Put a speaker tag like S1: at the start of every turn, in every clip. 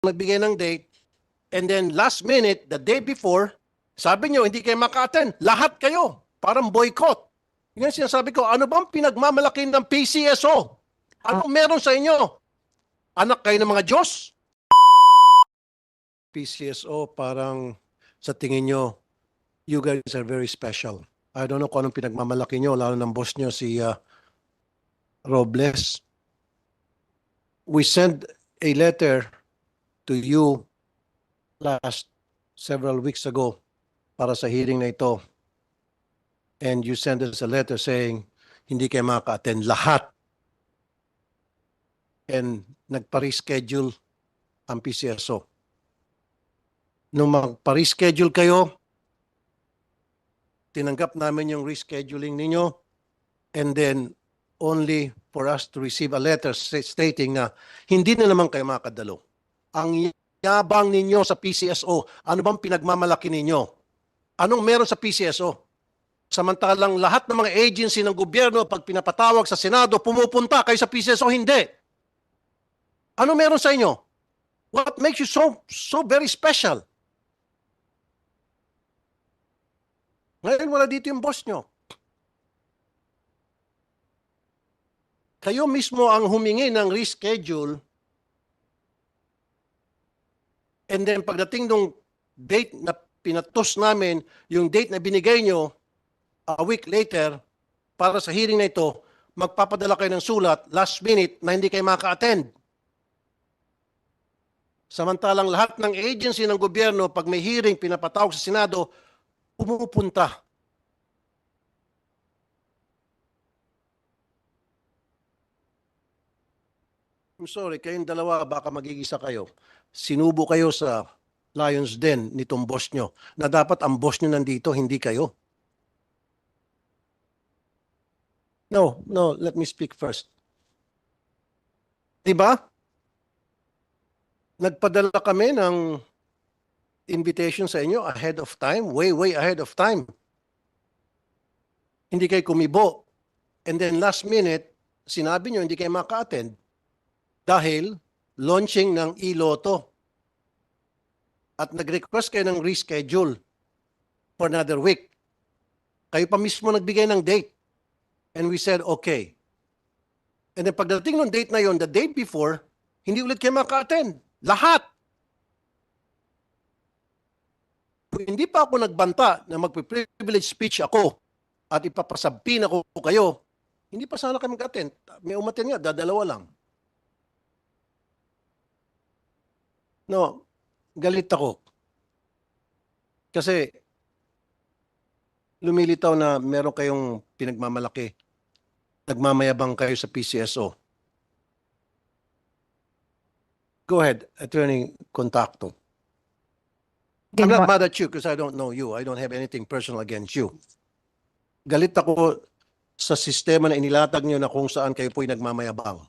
S1: nagbigay ng date, and then last minute, the day before, sabi nyo, hindi kayo maka-attend. Lahat kayo. Parang boycott. Yan sinasabi ko, ano bang pinagmamalaki ng PCSO? Ano meron sa inyo? Anak kayo ng mga Diyos? PCSO, parang sa tingin nyo, you guys are very special. I don't know kung anong pinagmamalaki nyo, lalo ng boss nyo si Robles. We sent a letter to you last several weeks ago para sa hearing na ito. And you sent us a letter saying hindi kayo makaka-attend lahat. And nagpa-reschedule ang PCSO. Nung magpa-reschedule kayo, tinanggap namin yung rescheduling ninyo, and then only for us to receive a letter stating na hindi na naman kayo makakadalo. Ang yabang ninyo sa PCSO, ano bang pinagmamalaki ninyo? Anong meron sa PCSO? Samantalang lahat ng mga agency ng gobyerno, pag pinapatawag sa Senado, pumupunta kayo sa PCSO, hindi. Ano meron sa inyo? What makes you so very special? Ngayon wala dito yung boss nyo. Kayo mismo ang humingi ng reschedule, and then pagdating nung date na pinatos namin, yung date na binigay nyo, a week later, para sa hearing na ito, magpapadala kayo ng sulat last minute na hindi kayo maka-attend. Samantalang lahat ng agency ng gobyerno, pag may hearing, pinapatawag sa Senado, pumupunta. I'm sorry, kayong dalawa, baka magigisa kayo. Sinubo kayo sa Lions Den nitong boss nyo, na dapat ang boss nyo nandito, hindi kayo. No, let me speak first. Diba? Nagpadala kami ng invitation sa inyo ahead of time, way ahead of time. Hindi kayo kumibo. And then last minute, sinabi nyo hindi kayo maka-attend dahil launching ng e-lotto. At nag-request kayo ng reschedule for another week. Kayo pa mismo nagbigay ng date. And we said, okay. And then pagdating ng date na yon, the day before, hindi ulit kayo maka-attend. Lahat. Kung hindi pa ako nagbanta na magpe-privilege speech ako at ipapasampin ako kayo, hindi pa sana kayo mag-attend. May umattend nga, dadalawa lang. No, galit ako. Kasi lumilitaw na meron kayong pinagmamalaki. Nagmamayabang kayo sa PCSO. Go ahead, Attorney Contacto. I'm not mad at you because I don't know you. I don't have anything personal against you. Galit ako sa sistema na inilatag nyo na kung saan kayo po'y nagmamayabang.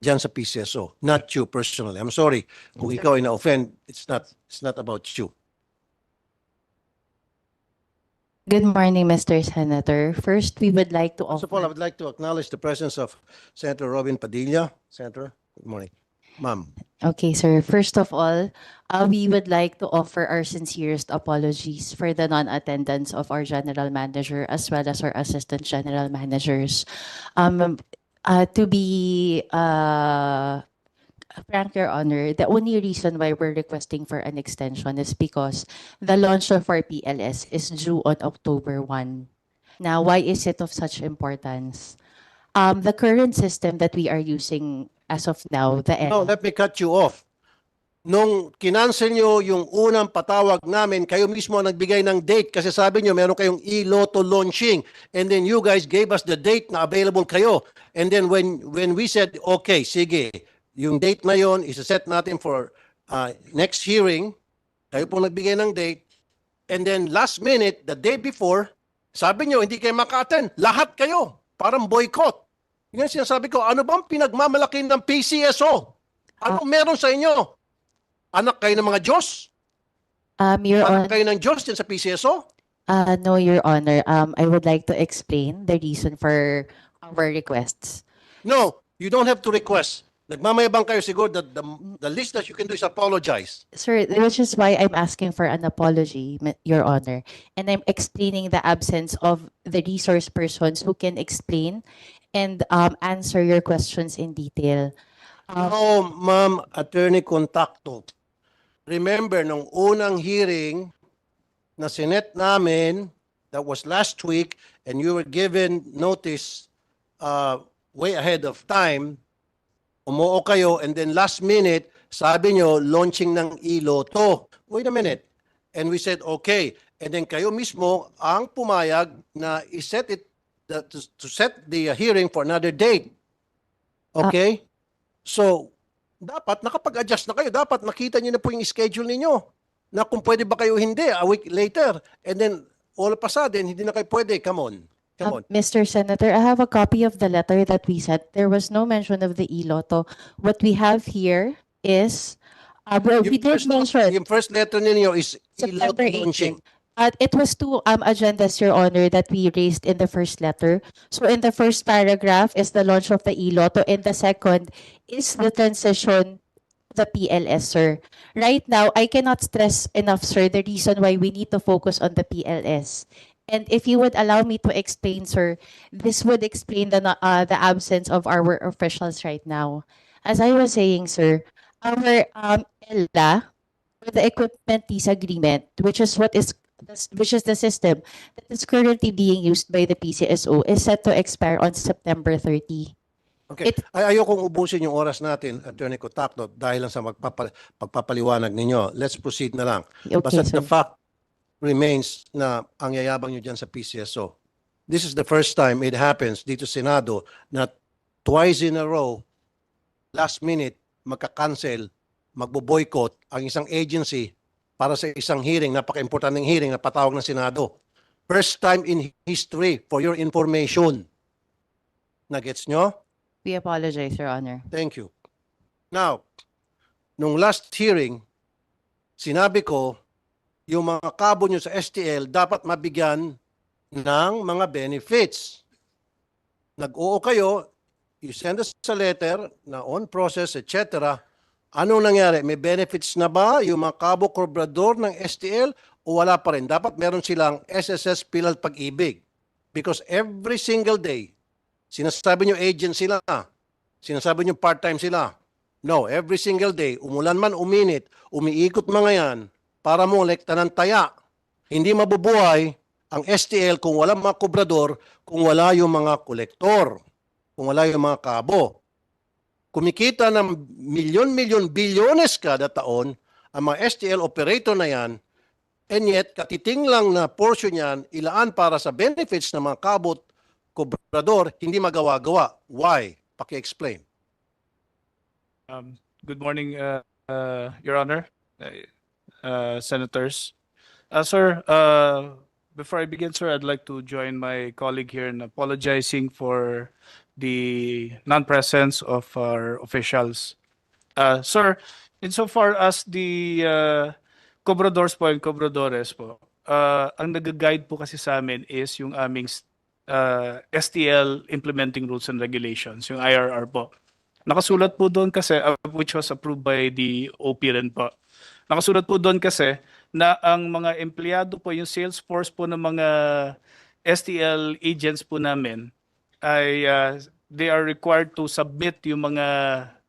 S1: Diyan sa PCSO. Not you personally. I'm sorry. Kung ikaw ay na-offend, it's not about you.
S2: Good morning, Mr. Senator. First, we would like to
S1: First of all, I would like to acknowledge the presence of Senator Robin Padilla. Senator, good morning. Ma'am.
S2: Okay, sir. First of all, we would like to offer our sincerest apologies for the non-attendance of our general manager as well as our assistant general managers. To be frank, Your Honor, the only reason why we're requesting for an extension is because the launch of our PLS is due on October 1. Now, why is it of such importance? The current system that we are using as of now,
S1: No, let me cut you off. Nung kinancel nyo yung unang patawag namin, kayo mismo ang nagbigay ng date kasi sabi nyo meron kayong e-lotto launching, and then you guys gave us the date na available kayo. And then when we said, okay, sige, yung date na yon isa-set natin for next hearing, kayo pong nagbigay ng date, and then last minute, the day before, sabi nyo hindi kayo maka-attend. Lahat kayo. Parang boycott. Yan sinasabi ko, ano bang pinagmamalaki ng PCSO? Ano meron sa inyo? Anak kayo ng mga Diyos?
S2: Your
S1: Anak kayo ng Diyos din sa PCSO?
S2: No, Your Honor. I would like to explain the reason for our requests.
S1: No, you don't have to request. Nagmamayabang kayo siguro that the least that you can do is apologize.
S2: Sir, which is why I'm asking for an apology, Your Honor. And I'm explaining the absence of the resource persons who can explain and answer your questions in detail.
S1: No, Ma'am Attorney Contacto. Remember, nung unang hearing na sinet namin, that was last week, and you were given notice way ahead of time, umuo kayo, and then last minute, sabi nyo, launching ng iloto. Wait a minute. And we said, okay. And then kayo mismo ang pumayag na iset it, to set the hearing for another date. Okay? So, dapat nakapag-adjust na kayo. Dapat nakita niyo na po yung schedule ninyo na kung pwede ba kayo hindi a week later. And then, all of a sudden, hindi na kayo pwede. Come on. Come on.
S2: Mr. Senator, I have a copy of the letter that we sent. There was no mention of the iloto. What we have here is, we did mention
S1: Yung first letter ninyo is
S2: September
S1: iloto launching.
S2: 18. It was two agendas, Your Honor, that we raised in the first letter. So in the first paragraph is the launch of the iloto, and the second is the transition to the PLS, sir. Right now, I cannot stress enough, sir, the reason why we need to focus on the PLS. And if you would allow me to explain, sir, this would explain the absence of our officials right now. As I was saying, sir, our ELA, or the equipment lease agreement, which is the system that is currently being used by the PCSO, is set to expire on September 30.
S1: Okay. Ayokong ubusin yung oras natin, Attorney Contacto, dahil lang sa pagpapaliwanag ninyo. Let's proceed na lang.
S2: Okay,
S1: Basta
S2: sir.
S1: the fact remains na ang yayabang nyo dyan sa PCSO. This is the first time it happens dito sa Senado na twice in a row, last minute, magka-cancel, magbo-boycott ang isang agency para sa isang hearing, napaka-importanting hearing na patawag ng Senado. First time in history, for your information. Nagets nyo?
S2: We apologize, Your Honor.
S1: Thank you. Now, nung last hearing, sinabi ko, yung mga kabo nyo sa STL dapat mabigyan ng mga benefits. Nag-oo kayo, you send us a letter na on process, etc. Anong nangyari? May benefits na ba yung mga kabo kobrador ng STL o wala pa rin? Dapat meron silang SSS Pilal Pag-ibig. Because every single day, sinasabi nyo agent sila, sinasabi nyo part-time sila. No, every single day, umulan man, uminit, umiikot mga yan, para mo lekta ng taya. Hindi mabubuhay ang STL kung wala mga kobrador, kung wala yung mga kolektor, kung wala yung mga kabo. Kumikita ng milyon-milyon, bilyones kada taon ang mga STL operator na yan, and yet katiting lang na portion yan ilaan para sa benefits ng mga kabot, kobrador, hindi magawa-gawa. Why? Paki-explain.
S3: Good morning, Your Honor, Senators. Sir, before I begin, sir, I'd like to join my colleague here in apologizing for the non-presence of our officials. Sir, insofar as the Cobradors po and Cobradores po, ang nag-guide po kasi sa amin is yung aming STL Implementing Rules and Regulations, yung IRR po. Nakasulat po doon kasi, which was approved by the OP rin po. Nakasulat po doon kasi na ang mga empleyado po, yung sales force po ng mga STL agents po namin, ay they are required to submit yung mga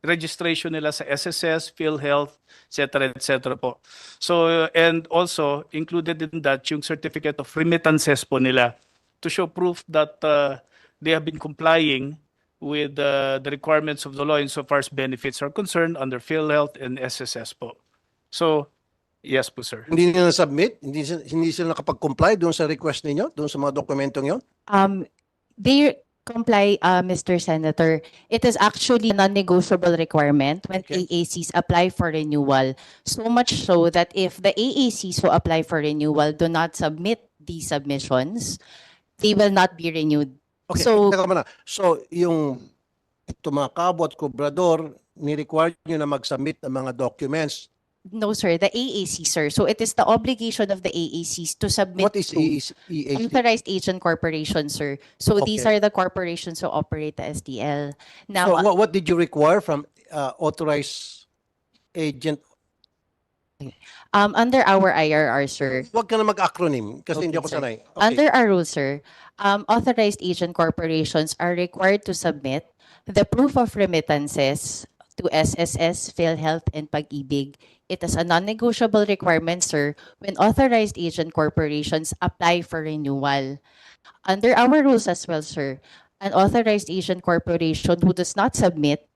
S3: registration nila sa SSS, PhilHealth, etc. po. So, and also, included in that, yung certificate of remittances po nila to show proof that they have been complying with the requirements of the law insofar as benefits are concerned under PhilHealth and SSS po. So, yes po, sir.
S1: Hindi nila submit? Hindi sila nakapag-comply doon sa request ninyo? Doon sa mga dokumentong yon?
S2: They comply, Mr. Senator. It is actually a non-negotiable requirement when
S1: Okay.
S2: AACs apply for renewal. So much so that if the AACs who apply for renewal do not submit these submissions, they will not be renewed.
S1: Okay,
S2: So-
S1: teka muna. So, yung ito mga kabo at kobrador, ni-require nyo na mag-submit ng mga documents.
S2: No, sir, the AAC, sir. So it is the obligation of the AACs to submit
S1: What is
S2: to
S1: EAC?
S2: Authorized Agent Corporation, sir. So these
S1: Okay.
S2: are the corporations who operate the STL.
S1: So,
S2: Now,
S1: what did you require from authorized agent?
S2: Under our IRR, sir,
S1: Huwag ka na mag-acronym kasi hindi
S2: Okay,
S1: ako
S2: sir.
S1: sanay. Okay.
S2: under our rules, sir, authorized agent corporations are required to submit the proof of remittances to SSS, PhilHealth, and Pag-ibig. It is a non-negotiable requirement, sir, when authorized agent corporations apply for renewal. Under our rules as well, sir, an authorized agent corporation who does not submit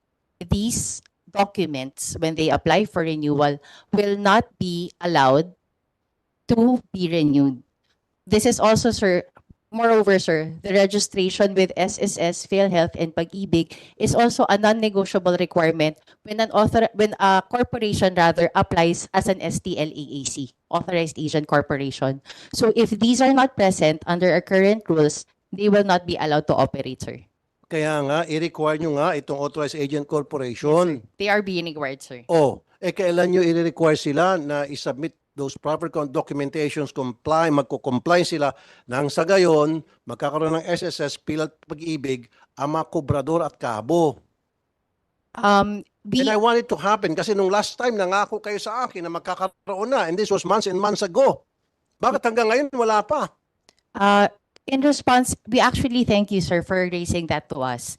S2: these documents when they apply for renewal will not be allowed to be renewed. This is also, sir, moreover, sir, the registration with SSS, PhilHealth, and Pag-ibig is also a non-negotiable requirement when when a corporation rather applies as an STLAAC, authorized agent corporation. So if these are not present under our current rules, they will not be allowed to operate, sir.
S1: Kaya nga, i-require nyo nga itong authorized agent corporation.
S2: They are being required, sir.
S1: Kailan nyo i-require sila na i-submit those proper documentations, magko-comply sila nang sa gayon, magkakaroon ng SSS, PhilHealth, Pag-ibig, ang mga kobrador at kabo. And I want it to happen kasi nung last time nangako kayo sa akin na magkakaroon na and this was months and months ago. Bakit hanggang ngayon wala pa?
S2: In response, we actually thank you, sir, for raising that to us.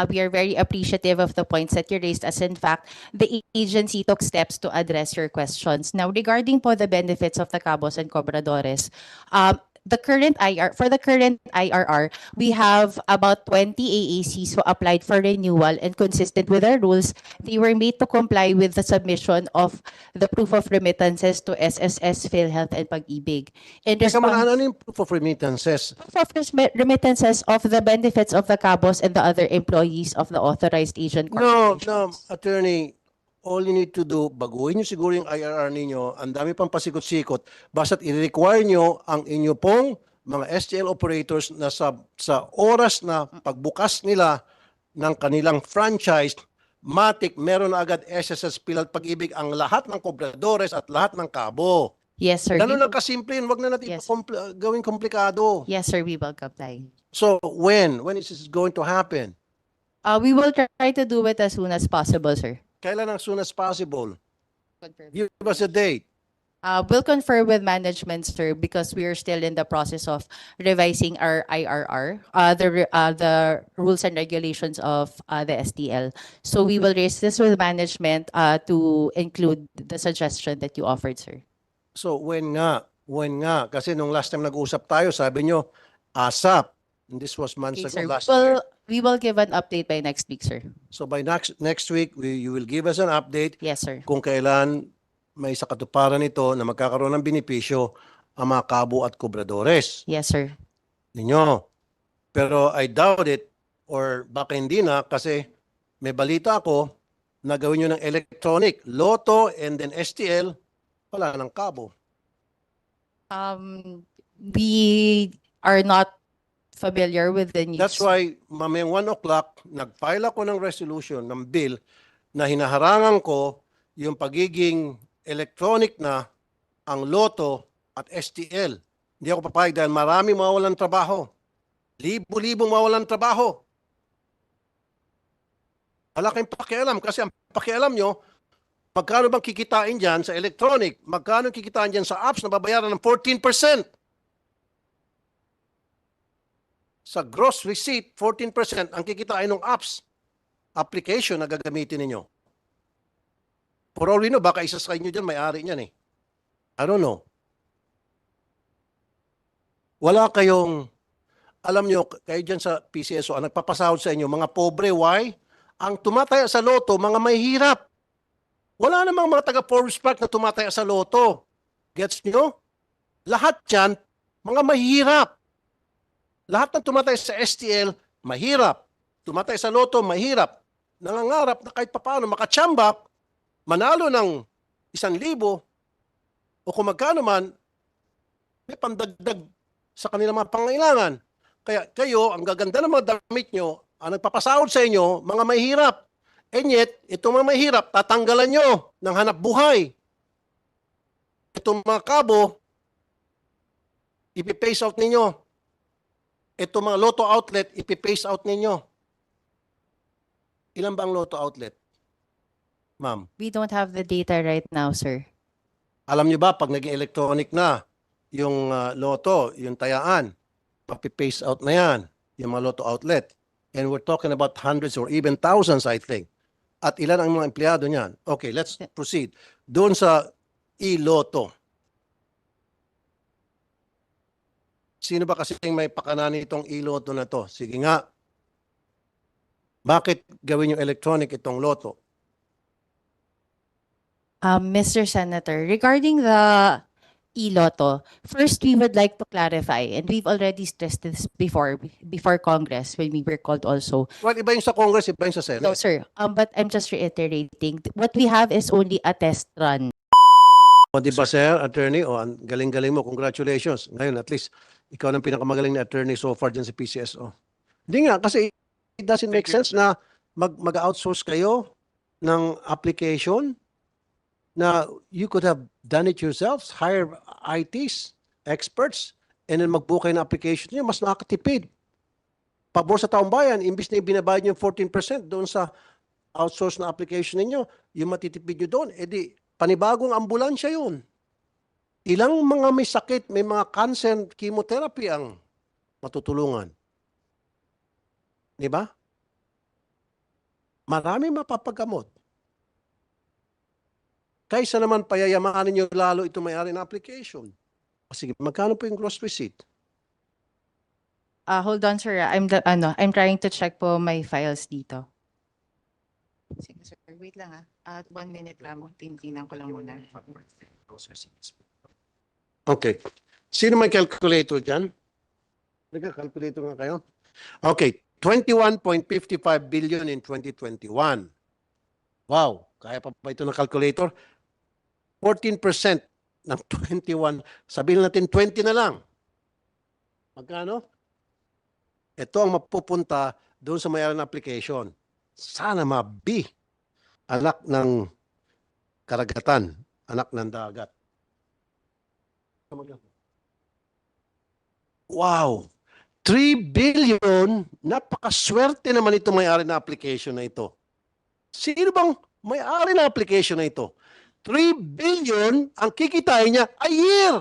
S2: We are very appreciative of the points that you raised, as in fact, the agency took steps to address your questions. Now, regarding po the benefits of the cabos and cobradores, the current for the current IRR, we have about 20 AACs who applied for renewal, and consistent with our rules, they were made to comply with the submission of the proof of remittances to SSS, PhilHealth, and Pag-ibig. In
S1: Teka muna,
S2: response,
S1: ano yung proof of remittances?
S2: proof of remittances of the benefits of the cabos and the other employees of the authorized agent
S1: No,
S2: corporations.
S1: attorney, all you need to do, baguhin nyo siguro yung IRR ninyo, ang dami pang pasikot-sikot, basta't i-require nyo ang inyo pong mga STL operators na sa oras na pagbukas nila ng kanilang franchise, matik, meron na agad SSS, PhilHealth, Pag-ibig ang lahat ng kobradores at lahat ng kabo.
S2: Yes, sir.
S1: Ganun lang kasimple, wag na natin
S2: Yes.
S1: gawing komplikado.
S2: Yes, sir, we will comply.
S1: So, when is this going to happen?
S2: We will try to do it as soon as possible, sir.
S1: Kailan as soon as possible? Give us a date.
S2: We'll confer with management, sir, because we are still in the process of revising our IRR, the rules and regulations of the STL. So we will raise this with management to include the suggestion that you offered, sir.
S1: So, when nga? Kasi nung last time nag-usap tayo, sabi nyo, ASAP. And this was months
S2: Okay,
S1: ago,
S2: sir.
S1: last year.
S2: We will give an update by next week, sir.
S1: So, by next week, you will give us an update
S2: Yes, sir.
S1: kung kailan may sa katuparan nito na magkakaroon ng benepisyo ang mga kabo at kobradores
S2: Yes, sir.
S1: ninyo. Pero I doubt it, or baka hindi na, kasi may balita ako na gawin nyo ng electronic, Lotto and then STL, wala ng kabo.
S2: We are not familiar with the news.
S1: That's why, mamayang 1 o'clock, nag-file ako ng resolution, ng bill, na hinaharangan ko yung pagiging electronic na ang Lotto at STL. Hindi ako papayag dahil maraming mawawalan trabaho. Libo-libong mawawalan trabaho. Wala kayong pakialam kasi ang pakialam nyo, magkano bang kikitain dyan sa electronic? Magkano kikitain dyan sa apps na babayaran ng 14%? Sa gross receipt, 14% ang kikitain ng apps application na gagamitin ninyo. For all we know, baka isa sa inyo dyan may-ari niyan eh. I don't know. Wala kayong, alam nyo, kayo dyan sa PCSO, ang nagpapasahod sa inyo, mga pobre, why? Ang tumataya sa loto, mga mahihirap. Wala namang mga taga Forbes Park na tumataya sa loto. Gets nyo? Lahat yan, mga mahihirap. Lahat ng tumatay sa STL, mahirap. Tumatay sa loto, mahirap. Nangangarap na kahit papaano makatsambak, manalo ng 1,000 o kung magkano man, may pandagdag sa kanilang mga pangailangan. Kaya kayo, ang gaganda ng mga damit nyo, ang nagpapasahod sa inyo, mga mahirap. And yet, itong mga mahirap, tatanggalan nyo ng hanap buhay. Itong mga kabo, ipipace out ninyo. Itong mga lotto outlet, ipipace out ninyo. Ilan ba ang lotto outlet? ma'am?
S2: We don't have the data right now, sir.
S1: Alam nyo ba, pag naging electronic na yung loto, yung tayaan, papipace out na yan, yung mga loto outlet. And we're talking about hundreds or even thousands, I think. At ilan ang mga empleyado niyan? Okay, let's proceed. Doon sa e-loto. Sino ba kasi may pakanan itong e-loto na to? Sige nga. Bakit gawin yung electronic itong loto?
S2: Mr. Senator, regarding the e-lotto, first we would like to clarify, and we've already stressed this before Congress when we were called also.
S1: Well, iba yung sa Congress, iba yung sa
S2: No,
S1: Senate.
S2: sir. But I'm just reiterating, what we have is only a test run.
S1: O, di ba, sir, attorney? O, ang galing-galing mo. Congratulations. Ngayon, at least, ikaw ang pinakamagaling na attorney so far dyan sa PCSO. Hindi nga, kasi it doesn't make sense na mag-outsource kayo ng application na you could have done it yourselves, hire ITs, experts, and then magbuo kayo ng application niyo, mas nakakatipid. Pabor sa taong bayan, imbis na ibinabayad niyo 14% doon sa outsource na application ninyo, yung matitipid niyo doon, edi panibagong ambulansya yun. Ilang mga may sakit, may mga cancer, chemotherapy ang matutulungan. Di ba? Marami mapapagamot. Kaysa naman payayamanin nyo lalo ito may-ari ng application. Sige, magkano po yung gross receipt?
S2: Hold on, sir. I'm trying to check po my files dito. Sige, sir. Wait lang 1 minute lang. Tingnan ko lang muna.
S1: Okay. Sino may calculator dyan? Nagka-calculator nga kayo? Okay. 21.55 billion in 2021. Wow. Kaya pa ba ito ng calculator? 14% ng 21. Sabihin natin 20 na lang. Magkano? Ito ang mapupunta doon sa may-ari ng application. Sana ma-B. Anak ng karagatan. Anak ng dagat. Wow! 3 billion, napakaswerte naman ito may-ari na application na ito. Sino bang may-ari na application na ito? 3 billion ang kikitain niya a year.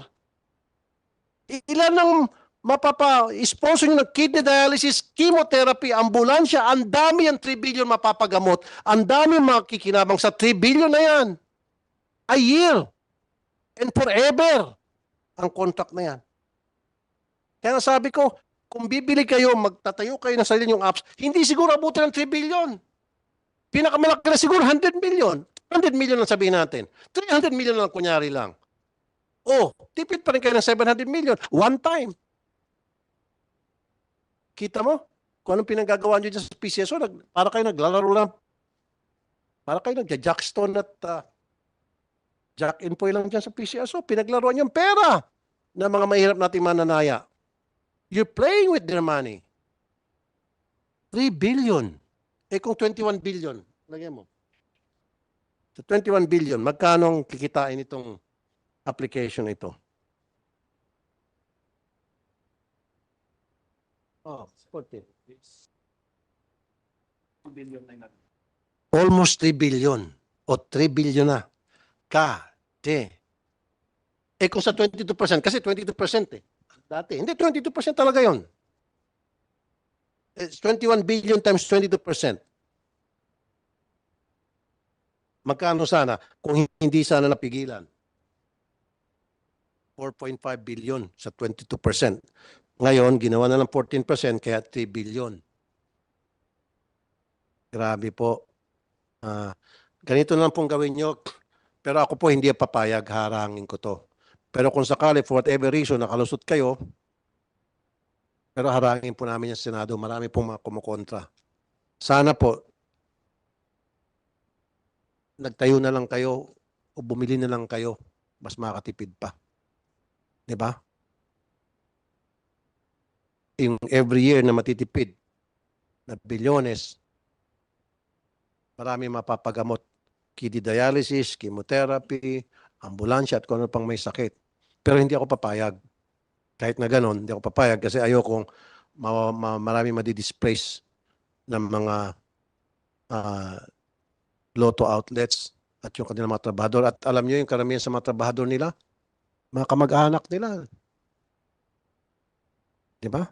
S1: Ilan ang mapapa-sponsor nyo ng kidney dialysis, chemotherapy, ambulansya, ang dami ang 3 billion mapapagamot. Ang dami makikinabang sa 3 billion na yan. A year. And forever ang contract na yan. Kaya sabi ko, kung bibili kayo, magtatayo kayo ng sarili yung apps, hindi siguro abutin ng 3 billion. Pinakamalaki na siguro 100 million. 100 million lang sabihin natin. 300 million lang kunyari lang. Oh, tipid pa rin kayo ng 700 million. One time. Kita mo? Kung anong pinanggagawa nyo dyan sa PCSO, para kayo naglalaro lang. Para kayo nagja-jackstone at jack and poy lang dyan sa PCSO. Pinaglaruan yung pera ng mga mahirap nating mananaya. You're playing with their money. 3 billion. Eh kung 21 billion, lagyan mo. Sa 21 billion, magkano ang kikitain itong application ito? Oh, 40. Almost 3 billion. O 3 billion na. Eh kung sa 22%, kasi 22% eh. Dati, hindi 22% talaga yon. It's 21 billion times 22%. Magkano sana kung hindi sana napigilan? 4.5 billion sa 22%. Ngayon, ginawa na ng 14% kaya 3 billion. Grabe po. Ganito na lang pong gawin nyo. Pero ako po hindi papayag, harangin ko to. Pero kung sakali, for whatever reason, nakalusot kayo, pero harangin po namin yung Senado, marami pong mga kumukontra. Sana po, nagtayo na lang kayo o bumili na lang kayo, mas makatipid pa. Diba? Yung every year na matitipid na bilyones, marami mapapagamot. Kidney dialysis, chemotherapy, ambulansya at kung ano pang may sakit. Pero hindi ako papayag. Kahit na ganon, hindi ako papayag kasi ayokong marami madidisplace ng mga lotto outlets at yung kanilang mga trabahador. At alam nyo yung karamihan sa mga trabahador nila, mga kamag-anak nila. Di ba?